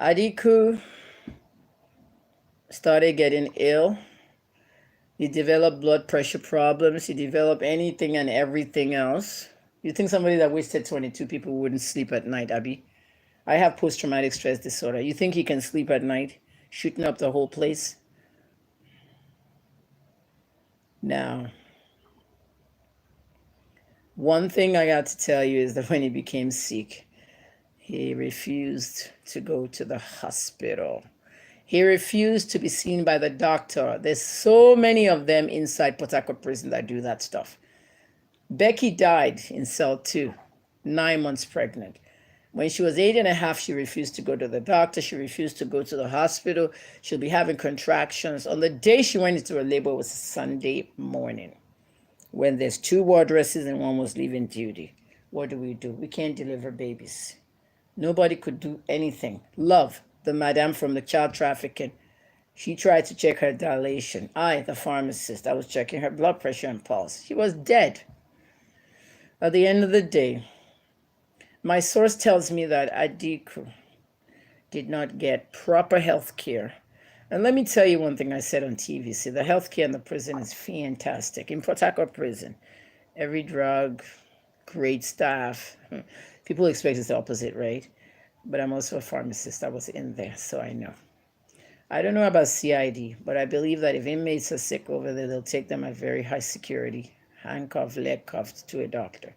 Adikwu started getting ill. He developed blood pressure problems. He developed anything and everything else. You think somebody that wasted 22 people wouldn't sleep at night, Abby? I have post-traumatic stress disorder. You think he can sleep at night, shooting up the whole place? Now, one thing I got to tell you is that when he became sick, he refused to go to the hospital. He refused to be seen by the doctor. There's so many of them inside Port Harcourt prison that do that stuff. Becky died in cell 2, 9 months pregnant. When she was 8.5, she refused to go to the doctor. She refused to go to the hospital. She'll be having contractions. On the day she went into her labor was a Sunday morning when there's 2 wardresses and one was leaving duty. What do? We can't deliver babies. Nobody could do anything. Love, the madam from the child trafficking, she tried to check her dilation. I, the pharmacist, I was checking her blood pressure and pulse. She was dead. At the end of the day, my source tells me that Adikwu did not get proper health care. And let me tell you one thing I said on TV. See, the health care in the prison is fantastic. In Port Harcourt prison, every drug, great staff. People expect it's the opposite, right? But I'm also a pharmacist. I was in there, so I know. I don't know about CID, but I believe that if inmates are sick over there, they'll take them at very high security, handcuffed, leg cuffed to a doctor.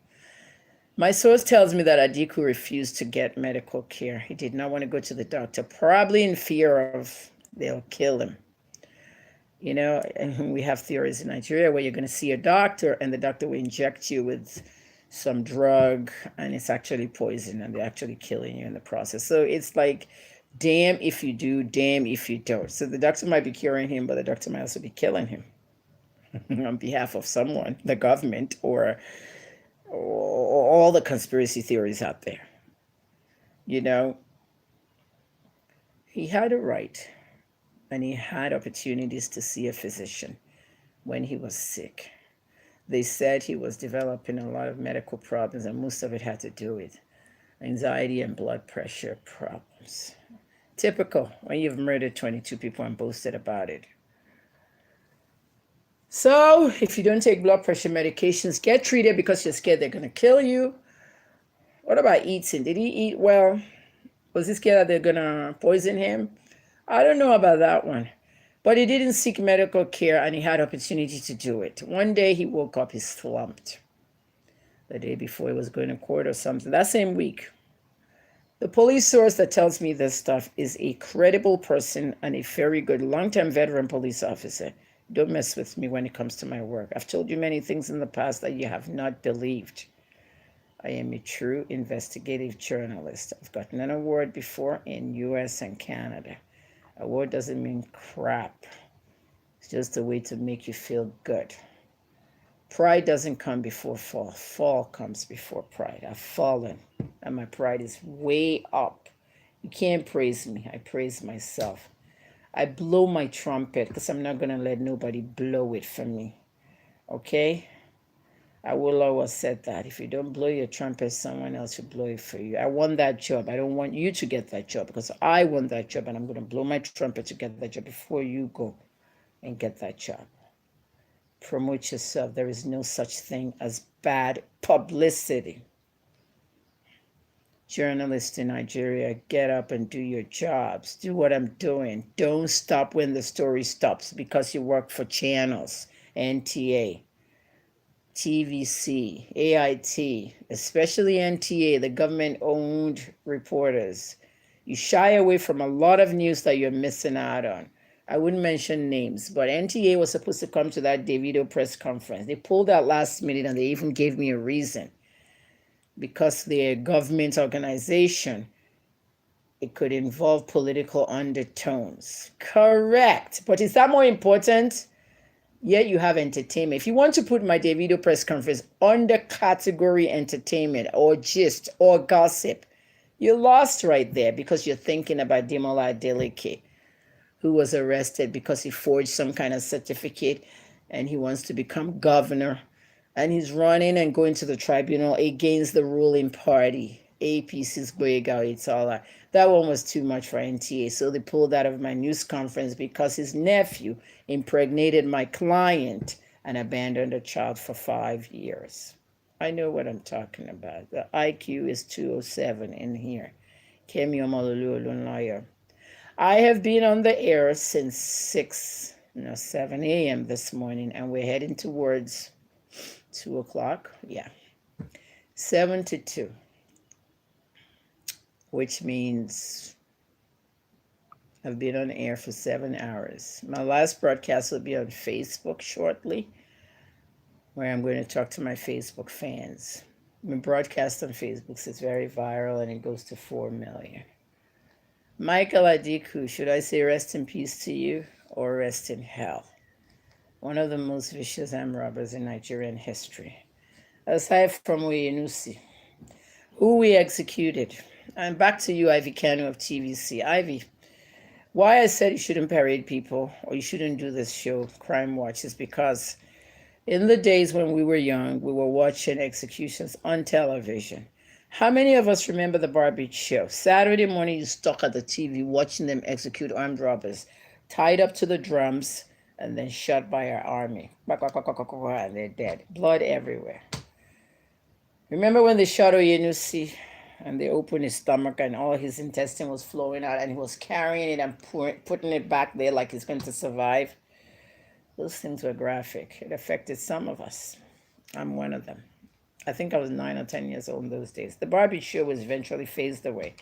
My source tells me that Adikwu refused to get medical care. He did not want to go to the doctor, probably in fear of they'll kill him. You know, and we have theories in Nigeria where you're going to see a doctor and the doctor will inject you with some drug and it's actually poison and they're actually killing you in the process. So it's like, damn if you do, damn if you don't. So the doctor might be curing him, but the doctor might also be killing him on behalf of someone, the government, or all the conspiracy theories out there. You know, he had a right and he had opportunities to see a physician when he was sick. They said he was developing a lot of medical problems, and most of it had to do with anxiety and blood pressure problems. Typical when you've murdered 22 people and boasted about it. So if you don't take blood pressure medications, get treated because you're scared they're going to kill you. What about eating? Did he eat well? Was he scared that they're going to poison him? I don't know about that one. But he didn't seek medical care and he had opportunity to do it. One day he woke up, he slumped. The day before he was going to court or something. That same week. The police source that tells me this stuff is a credible person and a very good long-term veteran police officer. Don't mess with me when it comes to my work. I've told you many things in the past that you have not believed. I am a true investigative journalist. I've gotten an award before in US and Canada. Award doesn't mean crap. It's just a way to make you feel good. Pride doesn't come before fall. Fall comes before pride. I've fallen and my pride is way up. You can't praise me. I praise myself. I blow my trumpet because I'm not going to let nobody blow it for me. Okay? I will always said that. If you don't blow your trumpet, someone else will blow it for you. I want that job. I don't want you to get that job because I want that job and I'm going to blow my trumpet to get that job before you go and get that job. Promote yourself. There is no such thing as bad publicity. Journalists in Nigeria, get up and do your jobs. Do what I'm doing. Don't stop when the story stops because you work for channels, NTA, TVC, AIT, especially NTA, the government-owned reporters. You shy away from a lot of news that you're missing out on. I wouldn't mention names, but NTA was supposed to come to that Davido press conference. They pulled out last minute and they even gave me a reason. Because they're a government organization, it could involve political undertones. Correct. But is that more important? Yet you have entertainment. If you want to put my Davido press conference under category entertainment or gist or gossip, you're lost right there because you're thinking about Demola Adeleke, who was arrested because he forged some kind of certificate and he wants to become governor. And he's running and going to the tribunal against the ruling party, APC's Boyega Itala. That one was too much for NTA, so they pulled out of my news conference because his nephew impregnated my client and abandoned a child for 5 years. I know what I'm talking about. The IQ is 207 in here. Kemi Omalulu lawyer. I have been on the air since 7 a.m. this morning, and we're heading towards 2 o'clock. Yeah. 7 to 2, which means I've been on air for 7 hours. My last broadcast will be on Facebook shortly, where I'm going to talk to my Facebook fans. My broadcast on Facebook is very viral and it goes to 4 million. Michael Adikwu, should I say rest in peace to you or rest in hell? One of the most vicious armed robbers in Nigerian history. Aside from Oyenusi, who we executed. And back to you, Ivy Kanu of TVC. Ivy, why I said you shouldn't parade people or you shouldn't do this show, Crime Watch, is because in the days when we were young, we were watching executions on television. How many of us remember the Barbie show? Saturday morning, you stuck at the TV watching them execute armed robbers, tied up to the drums, and then shot by our army. And they're dead. Blood everywhere. Remember when they shot Oyenusi and they opened his stomach and all his intestine was flowing out and he was carrying it and putting it back there like he's going to survive? Those things were graphic. It affected some of us. I'm one of them. I think I was 9 or 10 years old in those days. The Barbie show was eventually phased away.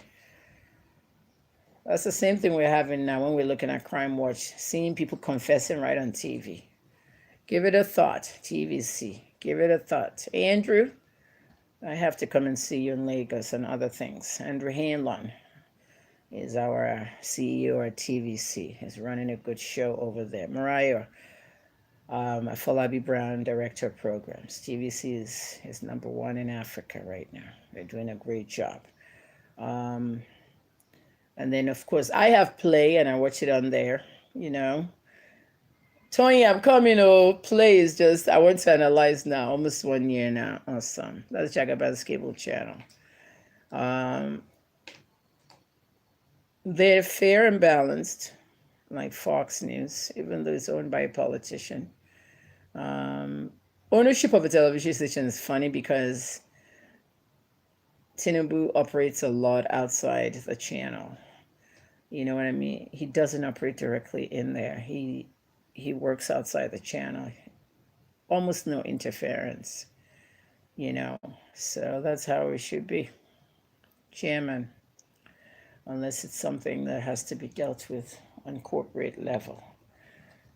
That's the same thing we're having now when we're looking at Crime Watch, seeing people confessing right on TV. Give it a thought, TVC. Give it a thought. Hey, Andrew, I have to come and see you in Lagos and other things. Andrew Hanlon is our CEO at TVC. He's running a good show over there. Mariah, Afolabi Brown, Director of Programs. TVC is number one in Africa right now. They're doing a great job. And then, of course, I have Play, and I watch it on there, you know. Tony, I'm coming. Oh, Play is just, I want to analyze now, almost 1 year now. Awesome. That's Jagaban's cable channel. They're fair and balanced, like Fox News, even though it's owned by a politician. Ownership of a television station is funny because Tinubu operates a lot outside the channel. You know what I mean? He doesn't operate directly in there. He works outside the channel. Almost no interference, you know. So that's how it should be. Chairman, unless it's something that has to be dealt with on corporate level.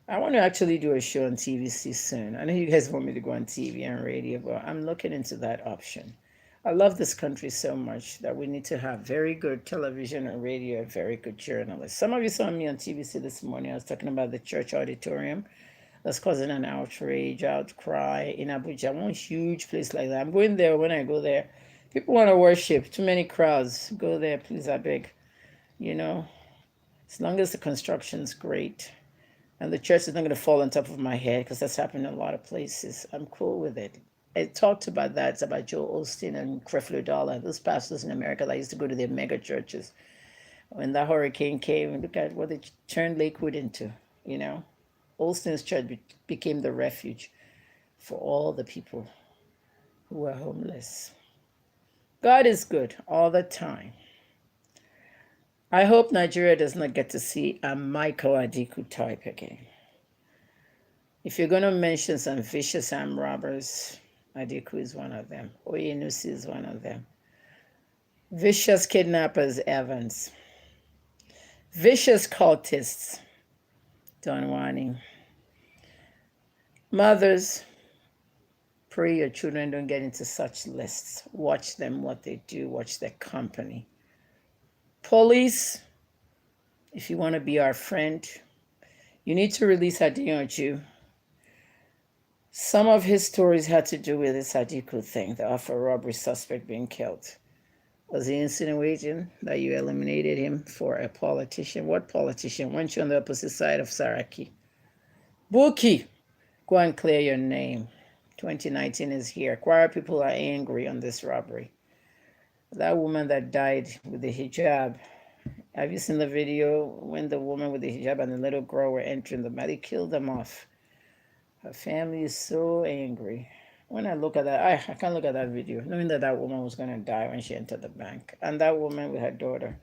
I want to actually do a show on TVC soon. I know you guys want me to go on TV and radio, but I'm looking into that option. I love this country so much that we need to have very good television and radio and very good journalists. Some of you saw me on TVC this morning. I was talking about the church auditorium that's causing an outrage, outcry in Abuja. One huge place like that. I'm going there when I go there. People want to worship. Too many crowds. Go there, please, I beg. You know, As long as the construction's great and the church is not going to fall on top of my head, because that's happened in a lot of places, I'm cool with it. I talked about that. It's about Joel Osteen and Creflo Dollar, those pastors in America that used to go to their mega churches. When that hurricane came, look at what they turned Lakewood into, you know. Olstein's church became the refuge for all the people who were homeless. God is good all the time. I hope Nigeria does not get to see a Michael Adikwu type again. If you're going to mention some vicious armed robbers, Adikwu is one of them. Oyenusi is one of them. Vicious kidnappers, Evans. Vicious cultists, Don Wani. Mothers, pray your children don't get into such lists. Watch them, what they do. Watch their company. Police, if you want to be our friend, you need to release Adeyanju. Some of his stories had to do with this Adikwu thing, the offer robbery suspect being killed. Was he insinuating that you eliminated him for a politician? What politician? Weren't you on the opposite side of Saraki? Buki, go and clear your name. 2019 is here. Choir people are angry on this robbery. That woman that died with the hijab, have you seen the video when the woman with the hijab and the little girl were entering the bank? They killed them off. Her family is so angry. When I look at that, I can't look at that video, knowing that that woman was going to die when she entered the bank. And that woman with her daughter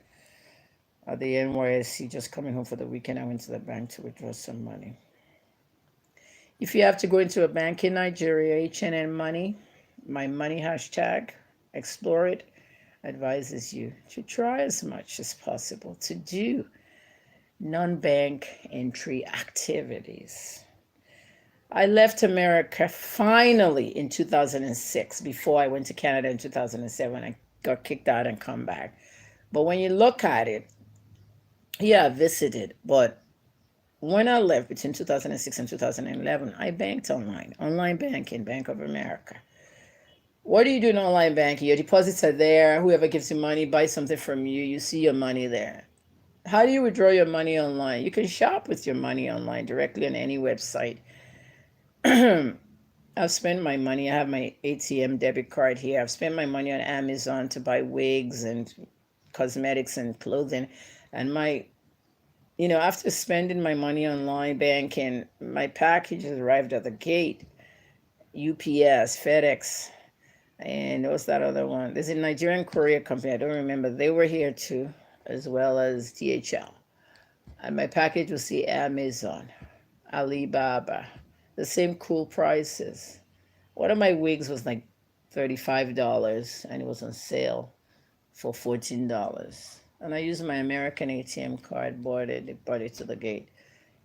at the NYSC just coming home for the weekend, I went to the bank to withdraw some money. If you have to go into a bank in Nigeria, HNN Money, my money hashtag, explore it, advises you to try as much as possible to do non-bank entry activities. I left America finally in 2006 before I went to Canada in 2007. I got kicked out and come back. But when you look at it, yeah, I visited, but when I left between 2006 and 2011, I banked online banking, Bank of America. What do you do in online banking? Your deposits are there. Whoever gives you money, buys something from you, you see your money there. How do you withdraw your money online? You can shop with your money online directly on any website. I've spent my money. I have my ATM debit card here. I've spent my money on Amazon to buy wigs and cosmetics and clothing. And after spending my money online banking, my packages arrived at the gate. UPS, FedEx, and what's that other one? There's a Nigerian courier company. I don't remember. They were here too, as well as DHL. And my package was the Amazon, Alibaba, the same cool prices. One of my wigs was like $35, and it was on sale for $14. And I used my American ATM card, bought it to the gate.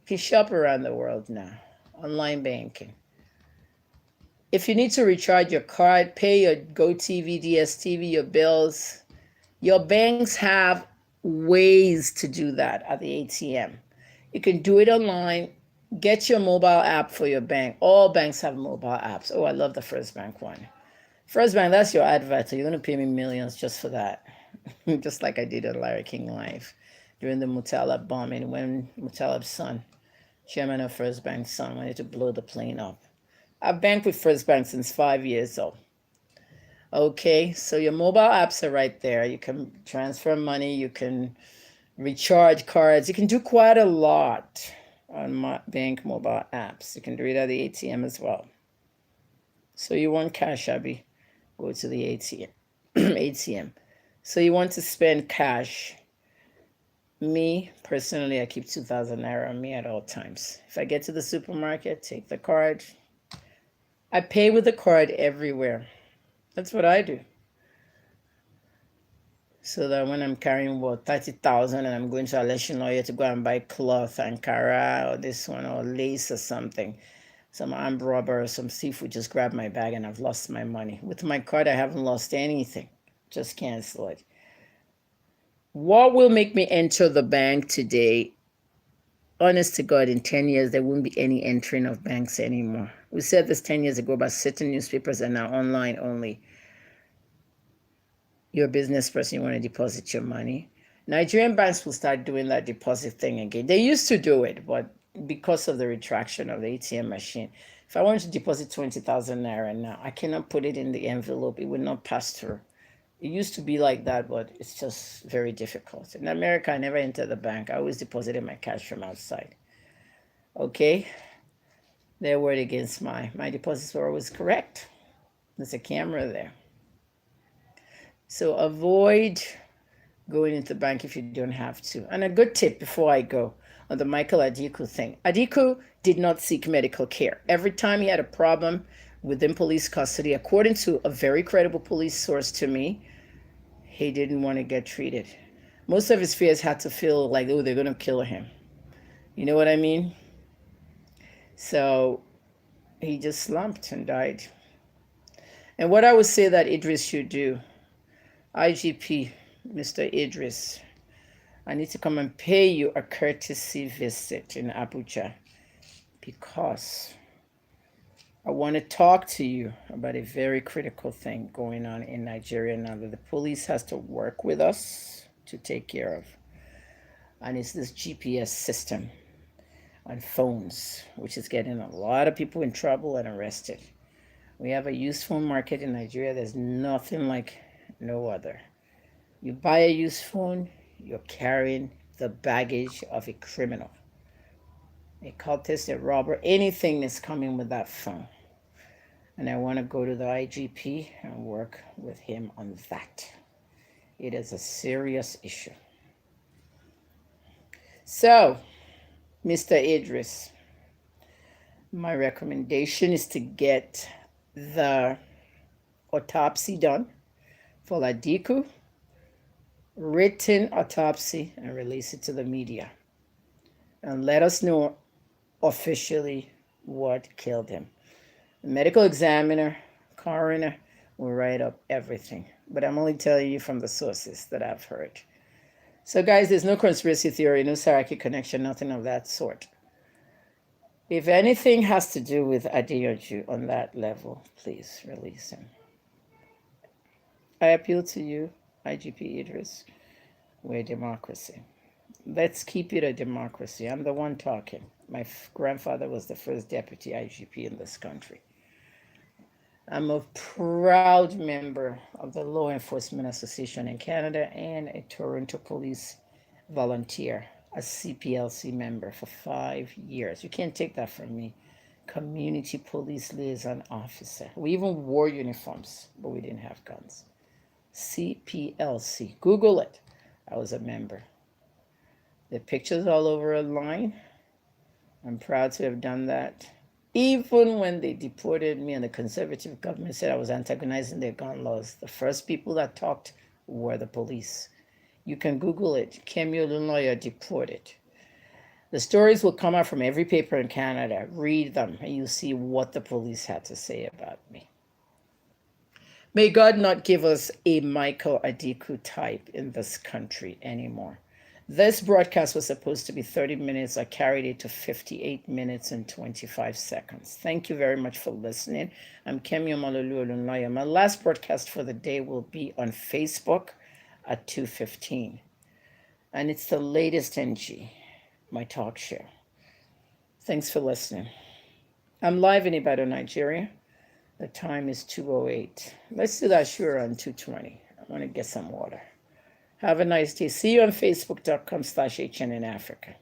You can shop around the world now, online banking. If you need to recharge your card, pay your GoTV, DSTV, your bills, your banks have ways to do that at the ATM. You can do it online. Get your mobile app for your bank. All banks have mobile apps. Oh, I love the First Bank one. First Bank, that's your advert. You're going to pay me millions just for that. Just like I did at Larry King Live during the Mutalab bombing when Mutalab's son, chairman of First Bank's son, wanted to blow the plane up. I've banked with First Bank since 5 years old. Okay, so your mobile apps are right there. You can transfer money. You can recharge cards. You can do quite a lot on my bank mobile apps. You can do it at the ATM as well. So you want cash, Abby? Go to the ATM. ATM. So you want to spend cash. Me, personally, I keep 2,000 Naira on me at all times. If I get to the supermarket, take the card. I pay with the card everywhere. That's what I do. So that when I'm carrying 30,000 and I'm going to Aleshinoye to go and buy cloth, Ankara or this one or lace or something, some armed robber or some thief would just grab my bag and I've lost my money. With my card, I haven't lost anything. Just cancel it. What will make me enter the bank today? Honest to God, in 10 years, there won't be any entering of banks anymore. We said this 10 years ago, but certain newspapers are now online only. You're a business person, you want to deposit your money. Nigerian banks will start doing that deposit thing again. They used to do it, but because of the retraction of the ATM machine, if I want to deposit 20,000 naira now, I cannot put it in the envelope. It will not pass through. It used to be like that, but it's just very difficult. In America, I never entered the bank. I always deposited my cash from outside. Okay? Their word against my deposits were always correct. There's a camera there. So avoid going into the bank if you don't have to. And a good tip before I go on the Michael Adikwu thing. Adikwu did not seek medical care. Every time he had a problem within police custody, according to a very credible police source to me, he didn't want to get treated. Most of his fears had to feel like, oh, they're going to kill him. You know what I mean? So he just slumped and died. And what I would say that Idris should do, IGP, Mr. Idris, I need to come and pay you a courtesy visit in Abuja because I want to talk to you about a very critical thing going on in Nigeria now that the police has to work with us to take care of. And it's this GPS system on phones, which is getting a lot of people in trouble and arrested. We have a used phone market in Nigeria. There's nothing like no other. You buy a used phone, you're carrying the baggage of a criminal, a cultist, a robber, anything that's coming with that phone. And I want to go to the IGP and work with him on that. It is a serious issue. So, Mr. Idris, my recommendation is to get the autopsy done for Adikwu, written autopsy, and release it to the media. And let us know officially what killed him. The medical examiner, coroner, will write up everything. But I'm only telling you from the sources that I've heard. So guys, there's no conspiracy theory, no Saraki connection, nothing of that sort. If anything has to do with Adeyanju on that level, please release him. I appeal to you, IGP Idris. We're a democracy. Let's keep it a democracy. I'm the one talking. My grandfather was the first deputy IGP in this country. I'm a proud member of the Law Enforcement Association in Canada and a Toronto Police volunteer, a CPLC member for 5 years. You can't take that from me. Community Police Liaison Officer. We even wore uniforms, but we didn't have guns. CPLC. Google it. I was a member. The pictures all over online. I'm proud to have done that. Even when they deported me and the conservative government said I was antagonizing their gun laws, the first people that talked were the police. You can Google it. Kemi Olunloyo deported. The stories will come out from every paper in Canada. Read them and you'll see what the police had to say about me. May God not give us a Michael Adikwu type in this country anymore. This broadcast was supposed to be 30 minutes. I carried it to 58 minutes and 25 seconds. Thank you very much for listening. I'm Kemi Olunloyo. My last broadcast for the day will be on Facebook at 2:15. And it's the latest NG, my talk show. Thanks for listening. I'm live in Ibadan, Nigeria. The time is 2:08. Let's do that sure on 2:20. I want to get some water. Have a nice day. See you on Facebook.com/HN in Africa.